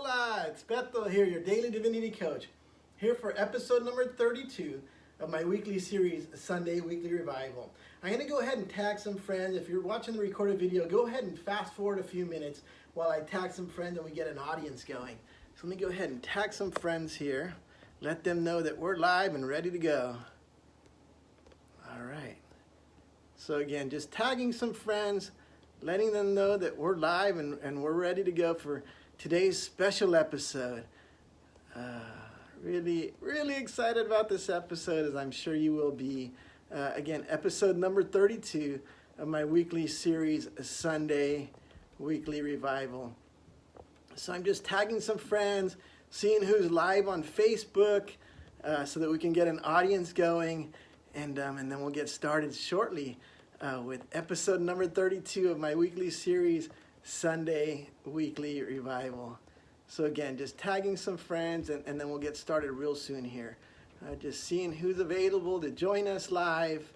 Hola, it's Beto here, your daily divinity coach, here for episode number 32 of my weekly series, Sunday Weekly Revival. I'm going to go ahead and tag some friends. If you're watching the recorded video, go ahead and fast forward a few minutes while I tag some friends and we get an audience going. So let me go ahead and tag some friends here. Let them know that we're live and ready to go. All right. So again, just tagging some friends, letting them know that we're live and we're ready to go for today's special episode. Really excited about this episode, as I'm sure you will be. Again, episode number 32 of my weekly series, Sunday Weekly Revival. So I'm just tagging some friends, seeing who's live on Facebook, so that we can get an audience going, and then we'll get started shortly with episode number 32 of my weekly series, Sunday Weekly Revival. So again, just tagging some friends, and then we'll get started real soon here. Just seeing who's available to join us live,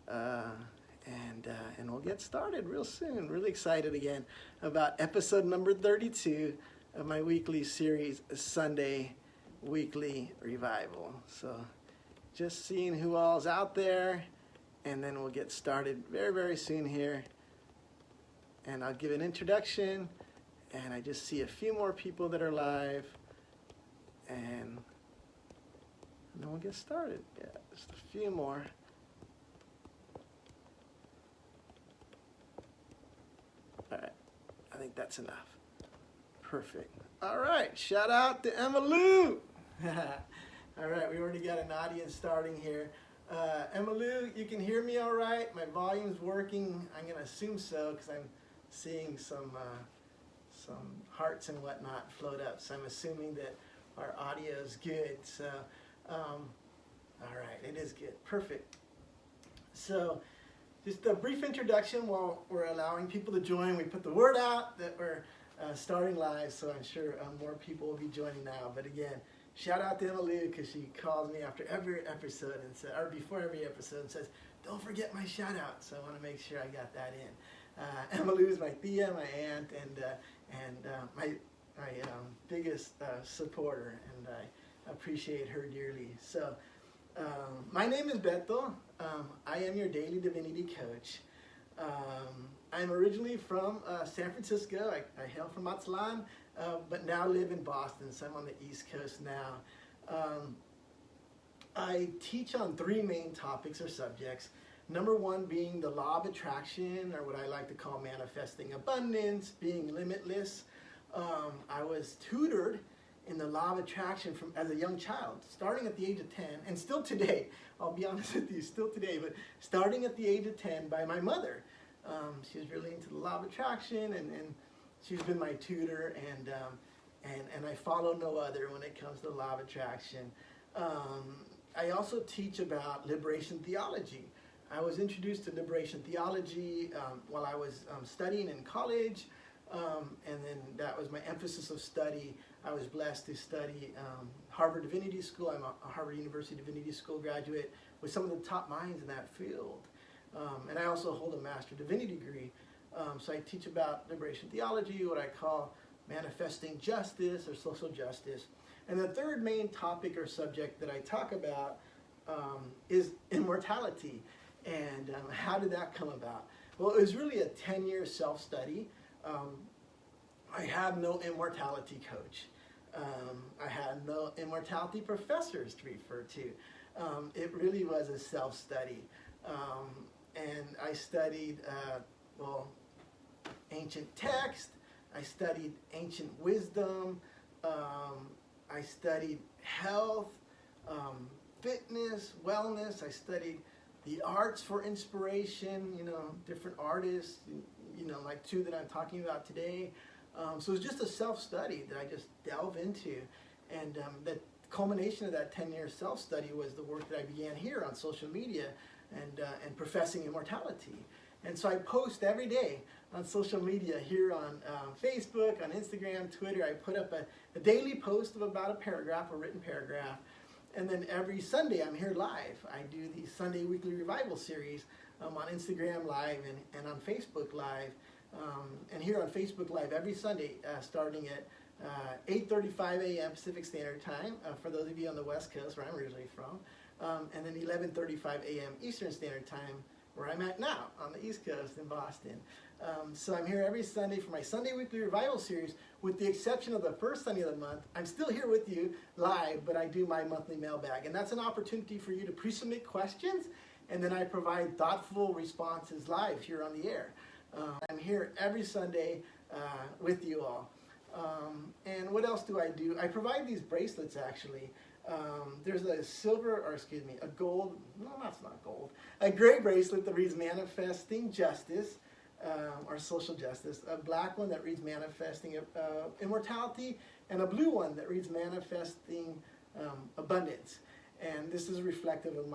and we'll get started real soon. Really excited again about episode number 32 of my weekly series, Sunday Weekly Revival. So just seeing who all's out there, and then we'll get started very soon here. And I'll give an introduction, and I just see a few more people that are live, and then we'll get started. Yeah, just a few more. All right, I think that's enough. Perfect. All right, shout out to Emma Lou. All right, we already got an audience starting here. Emma Lou, you can hear me all right? My volume's working. I'm gonna assume so, because I'm seeing some hearts and whatnot float up. So I'm assuming that our audio is good. So, all right, it is good. Perfect. So, just a brief introduction while we're allowing people to join. We put the word out that we're starting live, so I'm sure more people will be joining now. But again, shout out to Emma Lou, because she calls me after every episode or before every episode and says, "Don't forget my shout out." So I want to make sure I got that in. Emma Lou is my tia, my aunt, and my biggest supporter, and I appreciate her dearly. So, my name is Beto. I am your daily divinity coach. I'm originally from San Francisco. I hail from Mazatlan, but now live in Boston, so I'm on the East Coast now. I teach on three main topics or subjects. Number one being the law of attraction, or what I like to call manifesting abundance, being limitless. I was tutored in the law of attraction as a young child, starting at the age of 10, and still today, I'll be honest with you, still today, but starting at the age of 10 by my mother. She was really into the law of attraction, and she's been my tutor, and I follow no other when it comes to the law of attraction. I also teach about liberation theology. I was introduced to liberation theology while I was studying in college, and then that was my emphasis of study. I was blessed to study Harvard Divinity School. I'm a Harvard University Divinity School graduate with some of the top minds in that field. And I also hold a Master Divinity degree. So I teach about liberation theology, what I call manifesting justice or social justice. And the third main topic or subject that I talk about is immortality. And how did that come about? Well, it was really a 10-year self-study. I have no immortality coach. I had no immortality professors to refer to. It really was a self-study. And I studied, ancient text. I studied ancient wisdom. I studied health, fitness, wellness. I studied the arts for inspiration, different artists, like two that I'm talking about today. So it was just a self-study that I just delve into. And the culmination of that 10-year self-study was the work that I began here on social media and professing immortality. And so I post every day on social media here on Facebook, on Instagram, Twitter. I put up a daily post of about a paragraph, a written paragraph. And then every Sunday I'm here live. I do the Sunday Weekly Revival series on Instagram Live and on Facebook Live. And here on Facebook Live every Sunday starting at 8:35 a.m. Pacific Standard Time for those of you on the West Coast, where I'm originally from, and then 11:35 a.m. Eastern Standard Time, where I'm at now on the East Coast in Boston. So I'm here every Sunday for my Sunday Weekly Revival series, with the exception of the first Sunday of the month. I'm still here with you live, but I do my monthly mailbag, and that's an opportunity for you to pre-submit questions, and then I provide thoughtful responses live here on the air. I'm here every Sunday with you all. And what else do I do? I provide these bracelets, actually. There's a a gold, no, that's not gold, a gray bracelet that reads Manifesting Justice, or Social Justice, a black one that reads Manifesting Immortality, and a blue one that reads Manifesting Abundance. And this is reflective of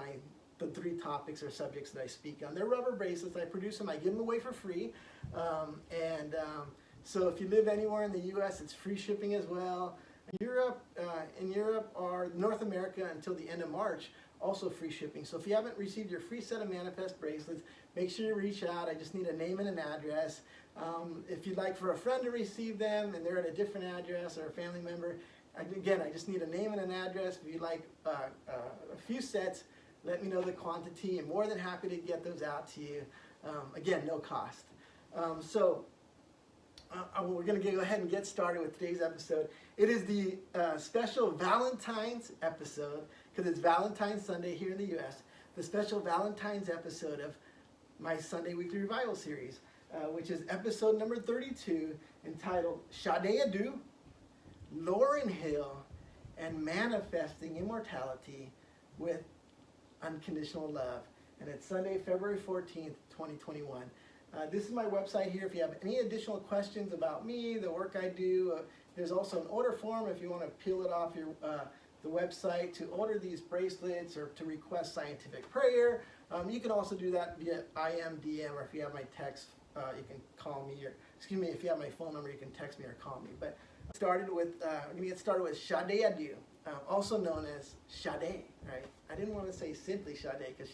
the three topics or subjects that I speak on. They're rubber bracelets. I produce them. I give them away for free. So if you live anywhere in the U.S., it's free shipping as well. In Europe or North America until the end of March, also free shipping. So if you haven't received your free set of Manifest bracelets, make sure you reach out. I just need a name and an address. If you'd like for a friend to receive them and they're at a different address, or a family member, again, I just need a name and an address. If you'd like a few sets, let me know the quantity. I'm more than happy to get those out to you. Again, no cost. We're going to go ahead and get started with today's episode. It is the special Valentine's episode, because it's Valentine's Sunday here in the U.S., the special Valentine's episode of my Sunday Weekly Revival series, which is episode number 32, entitled Sade Adu, Lauryn Hill, and Manifesting Immortality with Unconditional Love. And it's Sunday, February 14th, 2021. This is my website here. If you have any additional questions about me, the work I do, there's also an order form if you want to peel it off the website to order these bracelets or to request scientific prayer. You can also do that via IMDM, or if you have my text, you can call me, or if you have my phone number, you can text me or call me. But we're going to get started with Sade Adu, also known as Sade, right? I didn't want to say simply Sade, because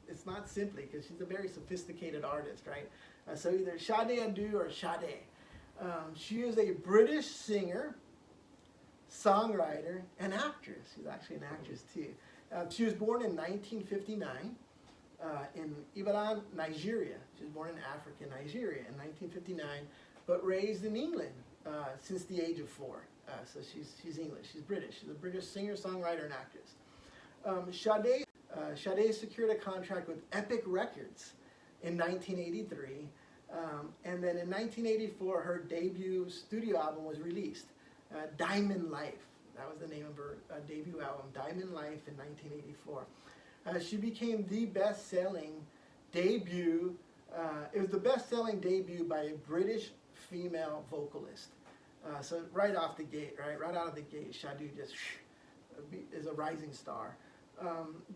it's not simply, because she's a very sophisticated artist, right? So either Sade Adu or Sade. She is a British singer, songwriter, and actress. She's actually an actress too. She was born in 1959 in Ibadan, Nigeria. She was born in Africa, Nigeria in 1959, but raised in England since the age of 4. So she's English. She's British. She's a British singer, songwriter, and actress. Sade secured a contract with Epic Records in 1983, and then in 1984 her debut studio album was released, Diamond Life. That was the name of her debut album, Diamond Life, in 1984. She became the best-selling debut, it was the best-selling debut by a British female vocalist. So right off the gate, right out of the gate, Sade just is a rising star.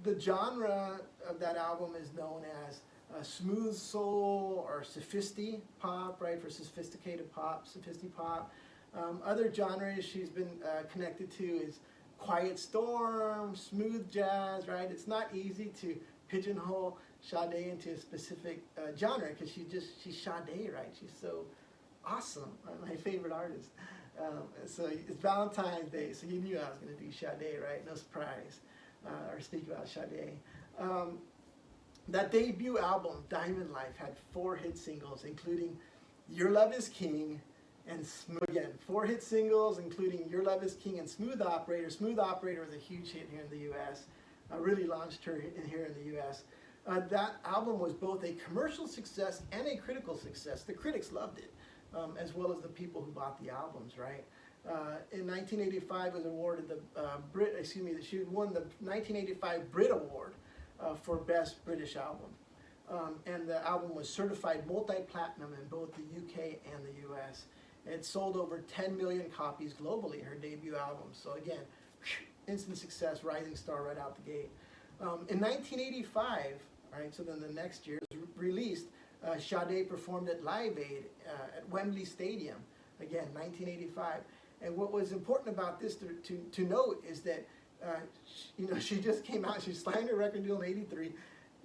The genre of that album is known as smooth soul or sophisti pop, right, for sophisticated pop, sophisti pop. Other genres she's been connected to is quiet storm, smooth jazz, right? It's not easy to pigeonhole Sade into a specific genre, because she's Sade, right? She's so awesome, my favorite artist. So it's Valentine's Day, so you knew I was going to do Sade, right? No surprise. Or speak about Sade. That debut album, Diamond Life, had 4 hit singles, including Your Love is King and again, 4 hit singles, including Your Love is King and Smooth Operator. Smooth Operator was a huge hit here in the U.S. Really launched her here in the U.S. That album was both a commercial success and a critical success. The critics loved it, as well as the people who bought the albums, right? In 1985 was awarded she won the 1985 Brit Award for Best British Album. And the album was certified multi-platinum in both the UK and the US. It sold over 10 million copies globally, her debut album. So again, instant success, rising star right out the gate. In 1985, right, so then the next year, it was released, Sade performed at Live Aid at Wembley Stadium, again, 1985. And what was important about this to note is that, she just came out, she signed her record deal in 83.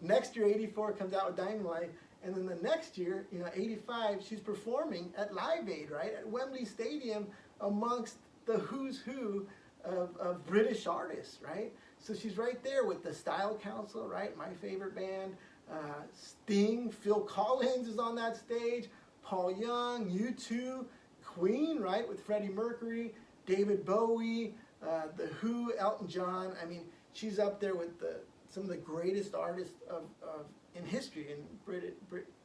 Next year, 84, comes out with Diamond Life. And then the next year, 85, she's performing at Live Aid, right, at Wembley Stadium amongst the who's who of British artists, right? So she's right there with the Style Council, right? My favorite band. Sting, Phil Collins is on that stage. Paul Young, U2, Queen, right? With Freddie Mercury, David Bowie, The Who, Elton John. I mean, she's up there with some of the greatest artists in history, in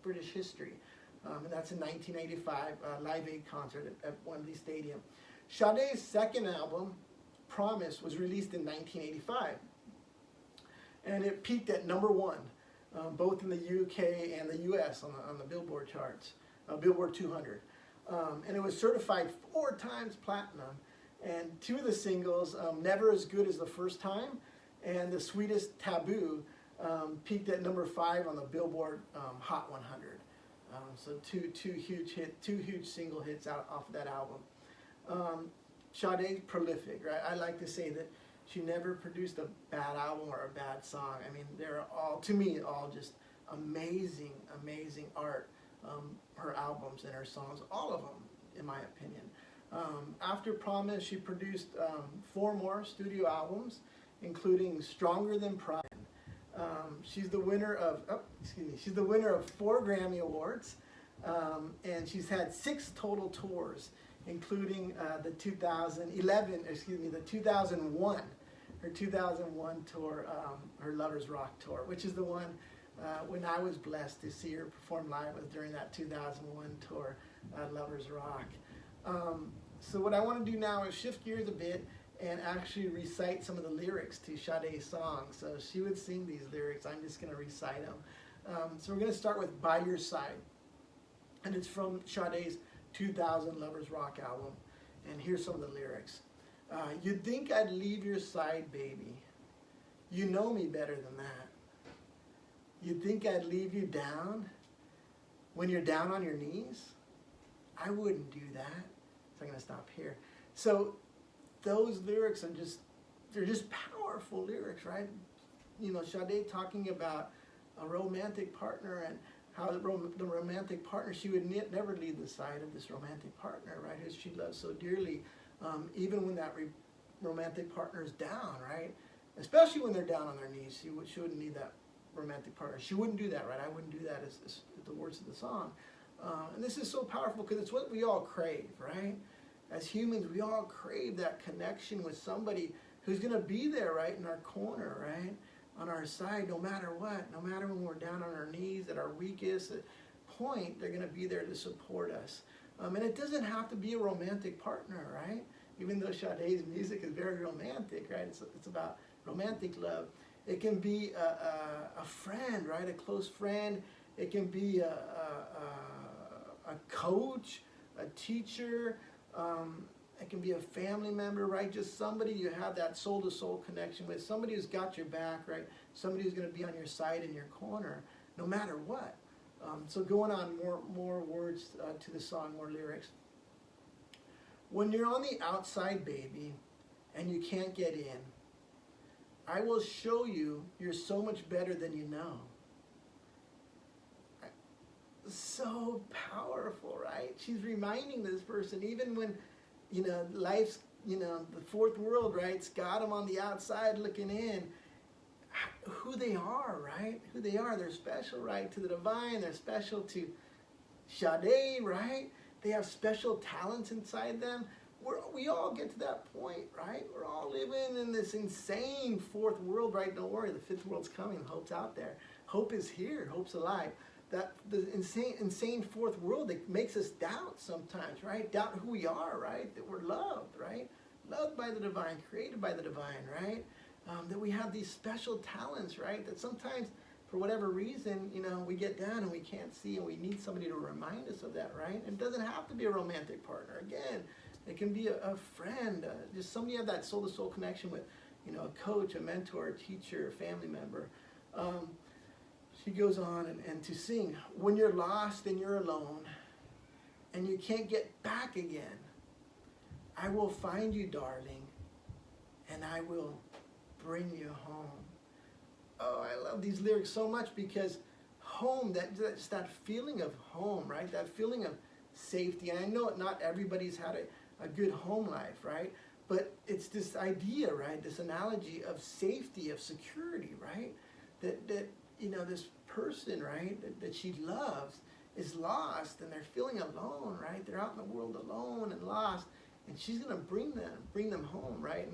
British history. And that's in 1985, Live Aid concert at Wembley Stadium. Sade's second album, Promise, was released in 1985. And it peaked at #1, both in the UK and the US on the Billboard charts, Billboard 200. And it was certified 4 times platinum. And 2 of the singles, Never As Good As the First Time and The Sweetest Taboo, peaked at #5 on the Billboard Hot 100. So two huge single hits off of that album. Sade's prolific, right? I like to say that she never produced a bad album or a bad song. I mean, they're all, to me, all just amazing art. Her albums and her songs, all of them, in my opinion. After Promise, she produced 4 more studio albums, including Stronger Than Pride. She's the winner of, she's the winner of 4 Grammy Awards, and she's had 6 total tours, including the 2001, her 2001 tour, her Lovers Rock tour, which is the one when I was blessed to see her perform live was during that 2001 tour, Lovers Rock. So what I want to do now is shift gears a bit and actually recite some of the lyrics to Sade's songs. So she would sing these lyrics. I'm just going to recite them. So we're going to start with By Your Side. And it's from Sade's 2000 Lovers Rock album. And here's some of the lyrics. You'd think I'd leave your side, baby. You know me better than that. You'd think I'd leave you down when you're down on your knees? I wouldn't do that. So I'm going to stop here. So those lyrics are they're just powerful lyrics, right? You know, Sade talking about a romantic partner and how the romantic partner, she would never leave the side of this romantic partner, right, who she loves so dearly, even when that romantic partner is down, right? Especially when they're down on their knees, she wouldn't need that romantic partner. She wouldn't do that, right? I wouldn't do that as the words of the song. And this is so powerful because it's what we all crave, right? As humans, we all crave that connection with somebody who's going to be there, right, in our corner, right, on our side, no matter what, no matter when we're down on our knees, at our weakest point, they're going to be there to support us. And it doesn't have to be a romantic partner, right? Even though Sade's music is very romantic, right? It's about romantic love. It can be a friend, right? A close friend. It can be a coach, a teacher. It can be a family member, right? Just somebody you have that soul-to-soul connection with. Somebody who's got your back, right? Somebody who's going to be on your side in your corner, no matter what. So going on, more words to the song, more lyrics. When you're on the outside, baby, and you can't get in, I will show you you're so much better than you know. So powerful, right? She's reminding this person, even when, you know, life's, you know, the fourth world, right? It's got them on the outside looking in. Who they are, right? Who they are. They're special, right? To the divine. They're special to Sade, right? They have special talents inside them. We all get to that point, right? We're all living in this insane fourth world, right? Don't worry, the fifth world's coming. Hope's out there. Hope is here. Hope's alive. That the insane fourth world that makes us doubt sometimes, right? Doubt who we are, right? That we're loved, right? Loved by the divine, created by the divine, right? That we have these special talents, right? That sometimes, for whatever reason, you know, we get down and we can't see, and we need somebody to remind us of that, right? It doesn't have to be a romantic partner. Again, it can be a friend, just somebody you have that soul-to-soul connection with, you know, a coach, a mentor, a teacher, a family member. She goes on and to sing, when you're lost and you're alone and you can't get back again, I will find you, darling, and I will bring you home. Oh, I love these lyrics so much because home, that's that feeling of home, right? That feeling of safety. And I know not everybody's had a good home life, right? But it's this idea, right? This analogy of safety, of security, right? That you know, this person, right, that she loves is lost and they're feeling alone, right? They're out in the world alone and lost, and she's gonna bring them home, right?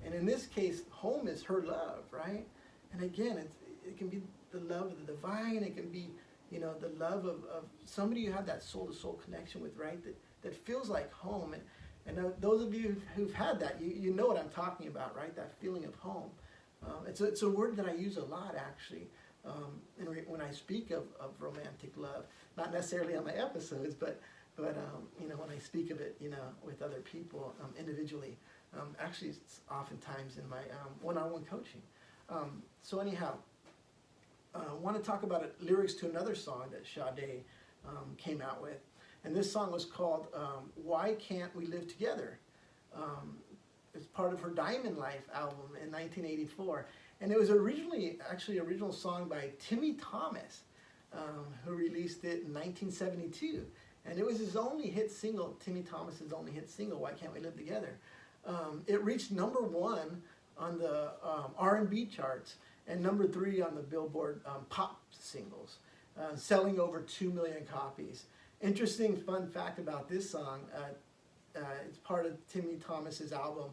And in this case, home is her love, right? And again, it can be the love of the divine. It can be, you know, the love of somebody you have that soul-to-soul connection with, right? That feels like home. And those of you who've had that, you know what I'm talking about, right? That feeling of home. It's a word that I use a lot, actually, when I speak of romantic love. Not necessarily on my episodes, but you know, when I speak of it, you know, with other people individually. Actually, it's oftentimes in my one-on-one coaching. So anyhow, I want to talk about lyrics to another song that Sade came out with. And this song was called Why Can't We Live Together? It's part of her Diamond Life album in 1984. And it was actually original song by Timmy Thomas, who released it in 1972. And it was his only hit single, Timmy Thomas's only hit single, Why Can't We Live Together? It reached #1 on the R&B charts and #3 on the Billboard pop singles, selling over 2 million copies. Interesting fun fact about this song, it's part of Timmy Thomas's album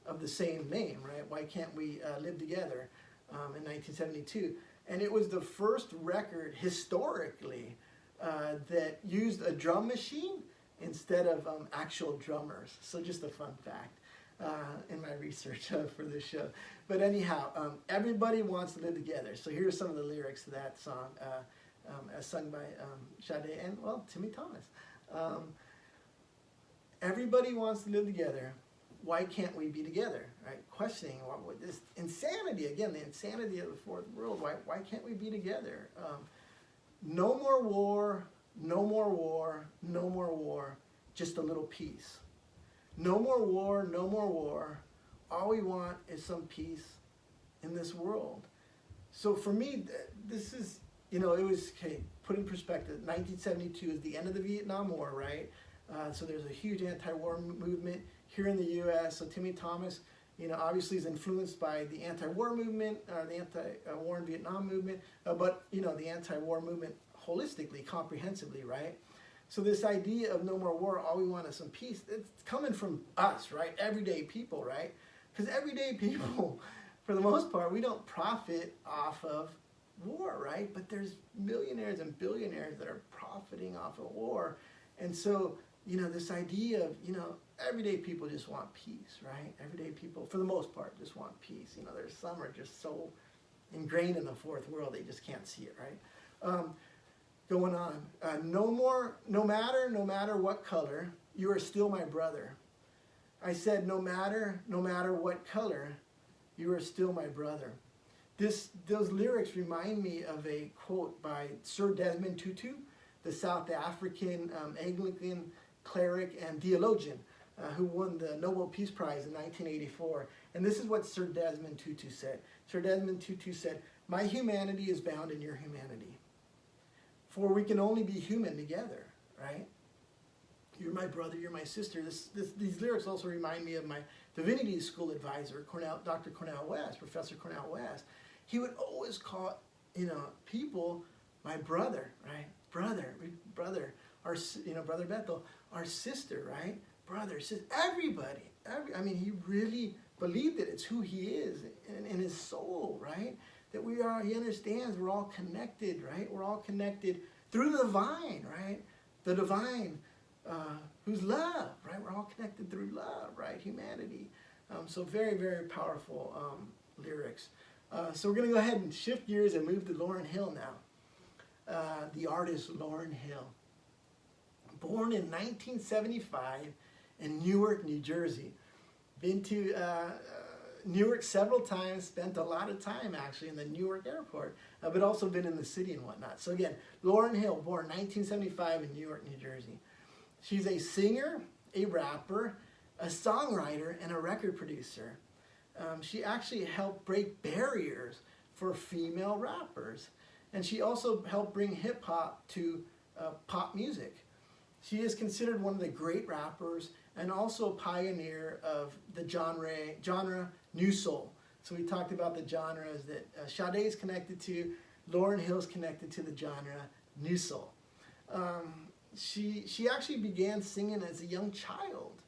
of the same name, right? Why Can't We Live Together, in 1972. And it was the first record historically that used a drum machine instead of actual drummers. So just a fun fact in my research for this show. But anyhow, everybody wants to live together. So here's some of the lyrics to that song, as sung by Sade and, well, Timmy Thomas. Everybody wants to live together. Why can't we be together? Right? Questioning what this insanity, again, the insanity of the fourth world. Why can't we be together? No more war, no more war, no more war, just a little peace. No more war, no more war. All we want is some peace in this world. So for me, this is, you know, it was, okay, put in perspective, 1972 is the end of the Vietnam War, right? So there's a huge anti-war movement here in the U.S. So Timmy Thomas, you know, obviously is influenced by the anti-war movement, the anti-war in Vietnam movement, but, you know, the anti-war movement holistically, comprehensively, right? So this idea of no more war, all we want is some peace, it's coming from us, right? Everyday people, right? Because everyday people, for the most part, we don't profit off of war, right? But there's millionaires and billionaires that are profiting off of war. And so, you know, this idea of, you know, everyday people just want peace, right? Everyday people, for the most part, just want peace. You know, there's some are just so ingrained in the fourth world, they just can't see it, right? Going on, no matter what color, you are still my brother. I said, no matter what color, you are still my brother. Those lyrics remind me of a quote by Sir Desmond Tutu, the South African Anglican cleric and theologian who won the Nobel Peace Prize in 1984. And this is what Sir Desmond Tutu said. Sir Desmond Tutu said, "My humanity is bound in your humanity. For we can only be human together," right? You're my brother, you're my sister. These lyrics also remind me of my divinity school advisor, Dr. Cornell West, Professor Cornell West. He would always call, you know, people my brother, right? Brother, Brother Bethel, our sister, right? Brother, sister, everybody. I mean, he really believed it. It's who he is in his soul, right? That he understands we're all connected, right? We're all connected through the divine, right? The divine, who's love, right? We're all connected through love, right? Humanity. So very, very powerful lyrics. So we're going to go ahead and shift gears and move to Lauryn Hill now. The artist Lauryn Hill. Born in 1975 in Newark, New Jersey. Been to Newark several times, spent a lot of time actually in the Newark airport, but also been in the city and whatnot. So again, Lauryn Hill, born 1975 in Newark, New Jersey. She's a singer, a rapper, a songwriter, and a record producer. She actually helped break barriers for female rappers. And she also helped bring hip-hop to pop music. She is considered one of the great rappers and also a pioneer of the genre New Soul. So we talked about the genres that Sade is connected to, Lauryn Hill's connected to the genre New Soul. She actually began singing as a young child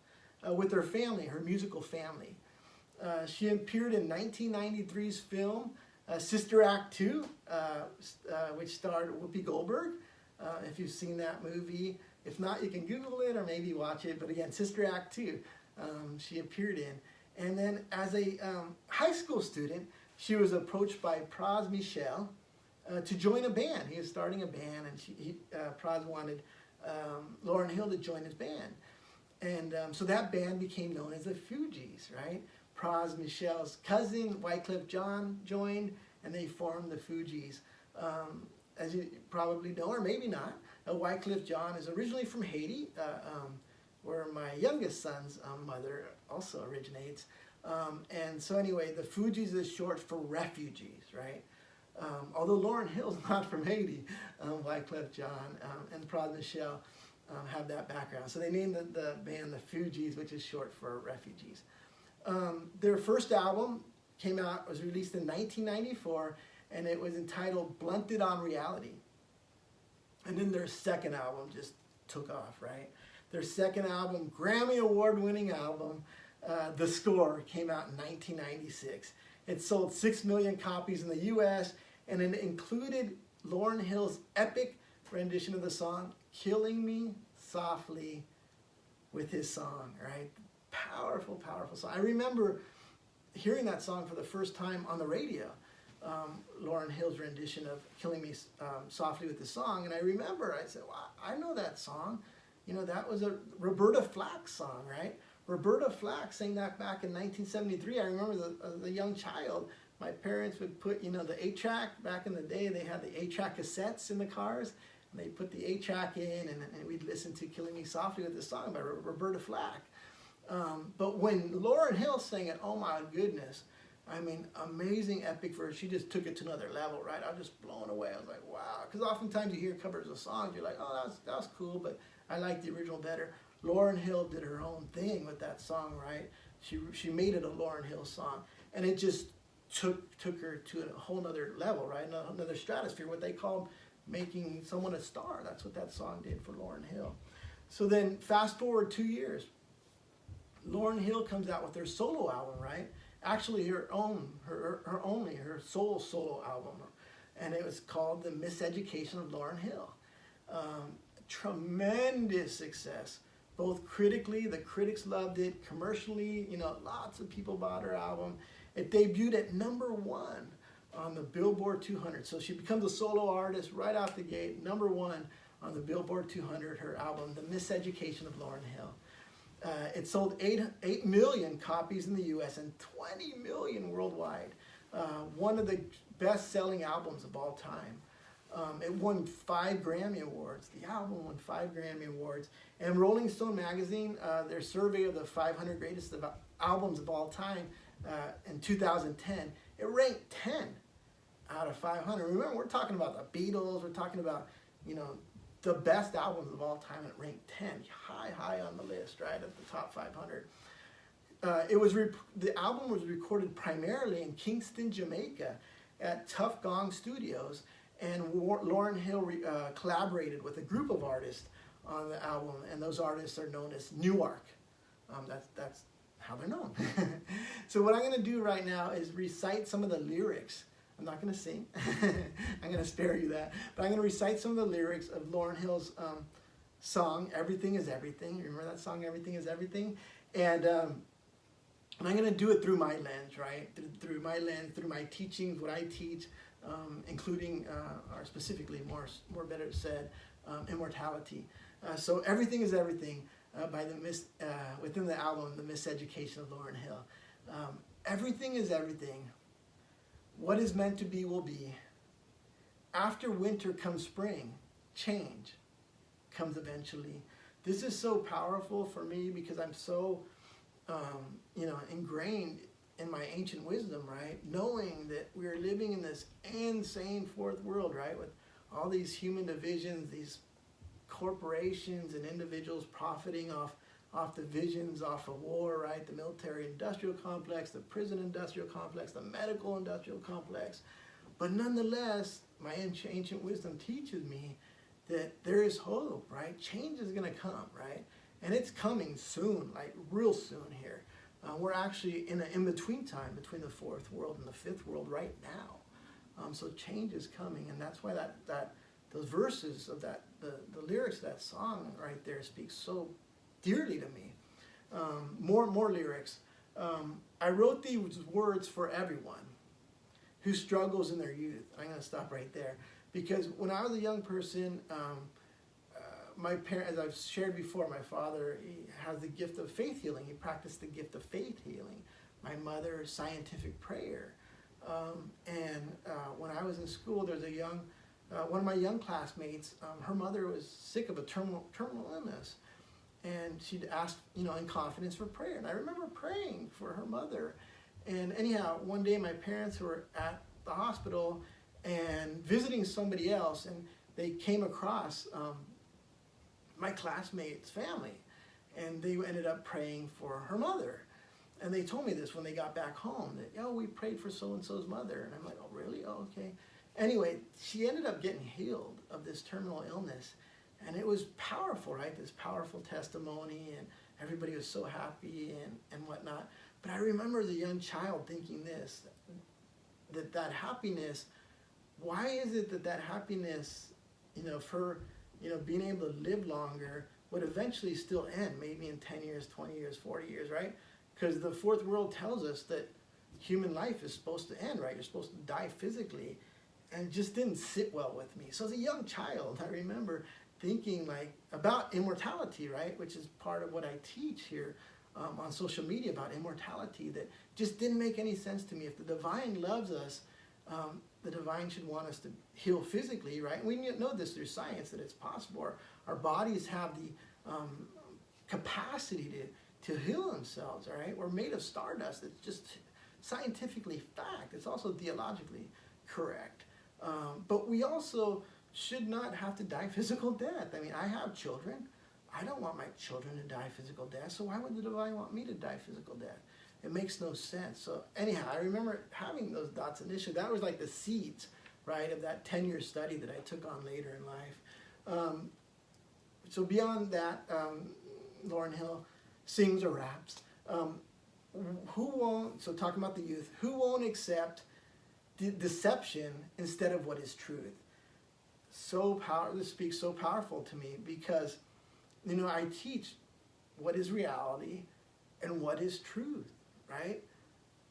with her family, her musical family. She appeared in 1993's film Sister Act 2, which starred Whoopi Goldberg. If you've seen that movie, if not, you can Google it or maybe watch it. But again, Sister Act 2, she appeared in. And then as a high school student, she was approached by Pras Michel to join a band. He was starting a band, and Pras wanted Lauryn Hill to join his band. And so that band became known as the Fugees, right? Pras Michel's cousin, Wyclef Jean, joined, and they formed the Fugees. As you probably know, or maybe not, Wyclef Jean is originally from Haiti, where my youngest son's mother also originates. And so anyway, the Fugees is short for refugees, right? Although Lauryn Hill's not from Haiti, Wyclef Jean and Pras Michel have that background. So they named the band the Fugees, which is short for refugees. Their first album was released in 1994, and it was entitled Blunted on Reality. And then their second album just took off, right? Their second album, Grammy Award-winning album, The Score, came out in 1996. It sold 6 million copies in the U.S., and it included Lauryn Hill's epic rendition of the song, Killing Me Softly, with his song, right? Powerful, powerful song. I remember hearing that song for the first time on the radio, Lauryn Hill's rendition of Killing Me Softly with the song, and I remember, I said, wow, I know that song. You know, that was a Roberta Flack song, right? Roberta Flack sang that back in 1973. I remember the young child. My parents would put, you know, the 8-track. Back in the day, they had the 8-track cassettes in the cars. And they put the 8-track in, and we'd listen to Killing Me Softly with the song by Roberta Flack. But when Lauryn Hill sang it, oh my goodness. I mean, amazing epic verse. She just took it to another level, right? I was just blown away. I was like, wow. Because oftentimes you hear covers of songs, you're like, oh, that was cool, but I like the original better. Lauryn Hill did her own thing with that song, right? She made it a Lauryn Hill song, and it just took her to a whole nother level, right? Another stratosphere, what they call making someone a star. That's what that song did for Lauryn Hill. So then fast forward 2 years, Lauryn Hill comes out with her solo album, right? Actually her sole solo album, and it was called The Miseducation of Lauryn Hill. Tremendous success, both critically, the critics loved it, commercially, you know, lots of people bought her album. It debuted at #1 on the Billboard 200. So she becomes a solo artist right out the gate, #1 on the Billboard 200, her album, The Miseducation of Lauryn Hill. It sold 8 million copies in the U.S. and 20 million worldwide. One of the best-selling albums of all time. It won 5 Grammy Awards. The album won 5 Grammy Awards. And Rolling Stone magazine, their survey of the 500 greatest albums of all time in 2010, it ranked 10 out of 500. Remember, we're talking about the Beatles. We're talking about, you know, the best albums of all time. It ranked 10, high on the list, right, at the top 500. The album was recorded primarily in Kingston, Jamaica, at Tough Gong Studios, and Lauryn Hill collaborated with a group of artists on the album, and those artists are known as Newark. That's how they're known. So what I'm going to do right now is recite some of the lyrics. I'm not going to sing. I'm going to spare you that. But I'm going to recite some of the lyrics of Lauryn Hill's song, Everything is Everything. Remember that song, Everything is Everything? And I'm going to do it through my lens, right? Through my lens, through my teachings, what I teach, including, or specifically, more better said, Immortality. So Everything is Everything by within the album, The Miseducation of Lauryn Hill. Everything is everything. What is meant to be will be. After winter comes spring. Change comes eventually. This is so powerful for me because I'm so, ingrained in my ancient wisdom, right? Knowing that we're living in this insane fourth world, right? With all these human divisions, these corporations and individuals profiting off off the visions, off of war, right? The military-industrial complex, the prison-industrial complex, the medical-industrial complex. But nonetheless, my ancient wisdom teaches me that there is hope, right? Change is going to come, right? And it's coming soon, like real soon here. We're actually in an in-between time between the fourth world and the fifth world right now. So change is coming, and that's why those verses of the lyrics of that song right there speak so dearly to me. More lyrics. I wrote these words for everyone who struggles in their youth. I'm going to stop right there, because when I was a young person, my parents, as I've shared before, my father, he has the gift of faith healing. He practiced the gift of faith healing. My mother, scientific prayer. When I was in school, there's one of my young classmates, her mother was sick of a terminal illness. And she'd ask, in confidence for prayer. And I remember praying for her mother. And anyhow, one day my parents were at the hospital and visiting somebody else, and they came across my classmate's family. And they ended up praying for her mother. And they told me this when they got back home, that, we prayed for so-and-so's mother. And I'm like, oh, really? Oh, okay. Anyway, she ended up getting healed of this terminal illness. And it was powerful, right? This powerful testimony, and everybody was so happy and whatnot. But I remember as a young child thinking this, that happiness, why is it that happiness, for, being able to live longer would eventually still end, maybe in 10 years, 20 years, 40 years, right? Because the fourth world tells us that human life is supposed to end, right? You're supposed to die physically, and it just didn't sit well with me. So as a young child, I remember thinking about immortality, right? Which is part of what I teach here on social media about immortality, that just didn't make any sense to me. If the divine loves us, the divine should want us to heal physically, right? We know this through science, that it's possible. Our bodies have the capacity to heal themselves, all right? We're made of stardust. It's just scientifically fact. It's also theologically correct. But we also should not have to die physical death. I mean, I have children. I don't want my children to die physical death, so why would the divine want me to die physical death? It makes no sense. So anyhow, I remember having those thoughts initially. That was like the seeds, right, of that 10-year study that I took on later in life. So beyond that, Lauryn Hill sings or raps. So talking about the youth, who won't accept deception instead of what is truth? This speaks so powerful to me, because I teach what is reality and what is truth, right?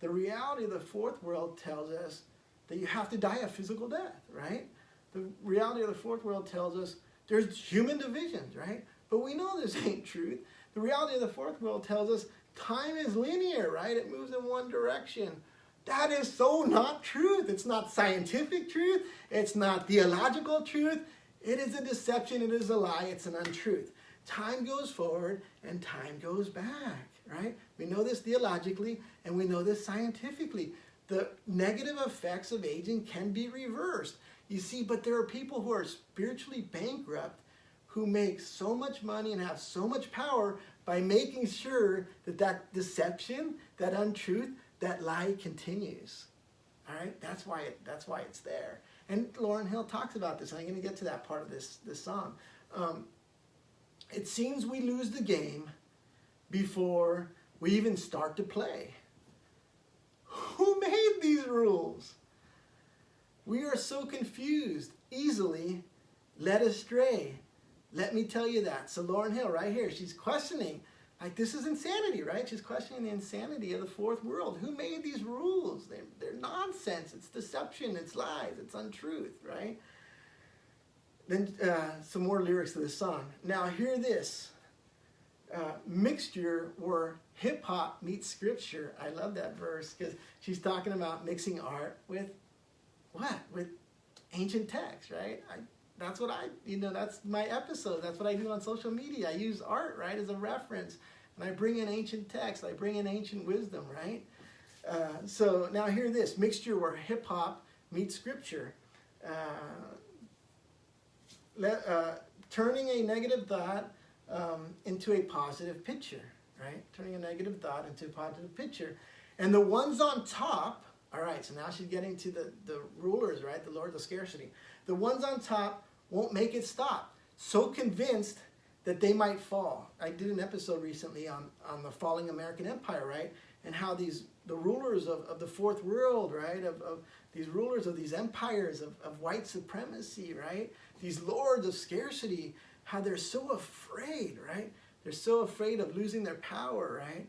The reality of the fourth world tells us that you have to die a physical death, right? The reality of the fourth world tells us there's human divisions, right? But we know this ain't truth. The reality of the fourth world tells us time is linear, right? It moves in one direction. That is so not truth. It's not scientific truth. It's not theological truth. It is a deception. It is a lie. It's an untruth. Time goes forward and time goes back, right? We know this theologically, and we know this scientifically. The negative effects of aging can be reversed. You see, but there are people who are spiritually bankrupt, who make so much money and have so much power by making sure that deception, that untruth, that lie continues. All right, that's why it's there. And Lauryn Hill talks about this. I'm going to get to that part of this song. It seems we lose the game before we even start to play. Who made these rules? We are so confused, easily led astray. Let me tell you that. So Lauryn Hill right here, she's questioning, this is insanity, right? She's questioning the insanity of the fourth world. Who made these rules? They're nonsense. It's deception. It's lies. It's untruth, right? Then some more lyrics to the song. Now hear this. Mixture where hip-hop meets scripture. I love that verse, because she's talking about mixing art with what? With ancient text, right? That's my episode. That's what I do on social media. I use art, right, as a reference. And I bring in ancient text. I bring in ancient wisdom, right? So now hear this. Mixture where hip-hop meets scripture. Turning a negative thought into a positive picture, right? Turning a negative thought into a positive picture. And the ones on top, all right, so now she's getting to the rulers, right? The lords of scarcity. The ones on top won't make it stop. So convinced that they might fall. I did an episode recently on the falling American empire, right? And how the rulers of the fourth world, right? Of these rulers of these empires of white supremacy, right? These lords of scarcity, how they're so afraid, right? They're so afraid of losing their power, right?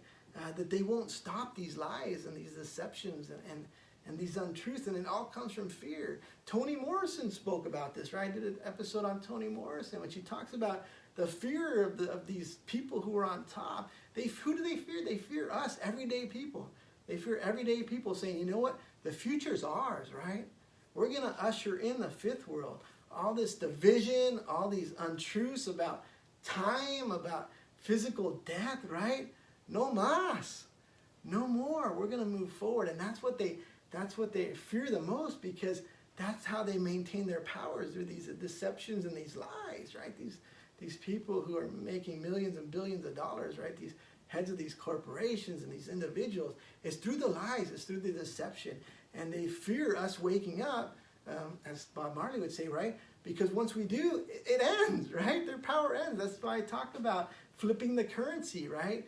That they won't stop these lies and these deceptions and these untruths, and it all comes from fear. Toni Morrison spoke about this, right? I did an episode on Toni Morrison when she talks about the fear of these people who are on top. Who do they fear? They fear us, everyday people. They fear everyday people saying, you know what? The future's ours, right? We're going to usher in the fifth world. All this division, all these untruths about time, about physical death, right? No más. No more. We're going to move forward. And that's what they fear the most, because that's how they maintain their powers, through these deceptions and these lies, right? These people who are making millions and billions of dollars, right? These heads of these corporations and these individuals. It's through the lies, it's through the deception. And they fear us waking up, as Bob Marley would say, right? Because once we do, it ends, right? Their power ends. That's why I talked about flipping the currency, right?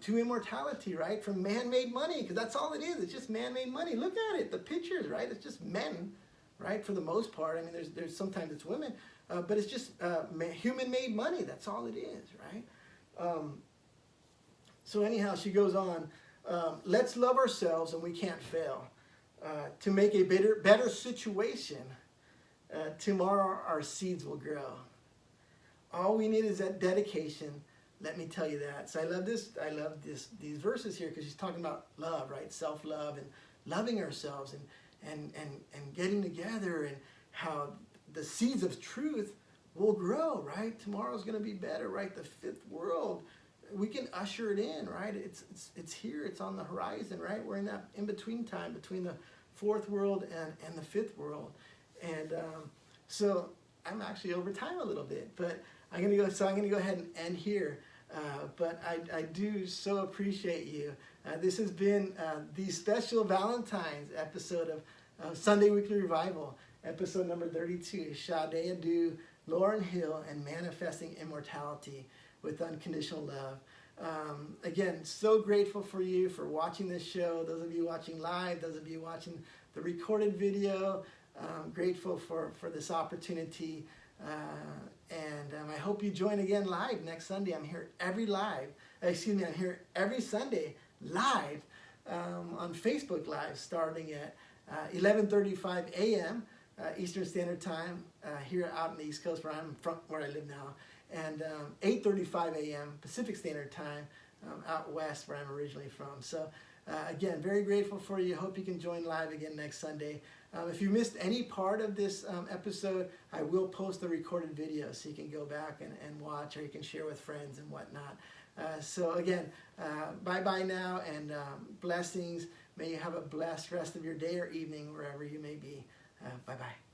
To immortality, right? From man-made money, because that's all it is. It's just man-made money. Look at it, the pictures, right? It's just men, right? For the most part. I mean, there's sometimes it's women, but it's just human-made money. That's all it is, right? So anyhow, she goes on. Let's love ourselves, and we can't fail. To make a better situation, tomorrow our seeds will grow. All we need is that dedication. Let me tell you that. So I love these verses here, because she's talking about love, right? Self-love and loving ourselves and getting together, and how the seeds of truth will grow, right? Tomorrow's going to be better, right? The fifth world, we can usher it in, right? It's here. It's on the horizon, right? We're in that in-between time between the fourth world and the fifth world. And so I'm actually over time a little bit, but I'm going to go ahead and end here. But I do so appreciate you. This has been the special Valentine's episode of Sunday Weekly Revival, episode number 32, Sade, Lauryn Hill, and Manifesting Immortality with Unconditional Love. Again, so grateful for you for watching this show. Those of you watching live, those of you watching the recorded video, grateful for this opportunity. And I hope you join again live next Sunday. I'm here I'm here every Sunday live on Facebook Live, starting at 11:35 a.m. Eastern Standard Time here out in the East Coast, where I live now, and 8:35 a.m. Pacific Standard Time out west, where I'm originally from. So again, very grateful for you. Hope you can join live again next Sunday. If you missed any part of this episode, I will post the recorded video, so you can go back and watch, or you can share with friends and whatnot. So again, bye-bye now, and blessings. May you have a blessed rest of your day or evening, wherever you may be. Bye-bye.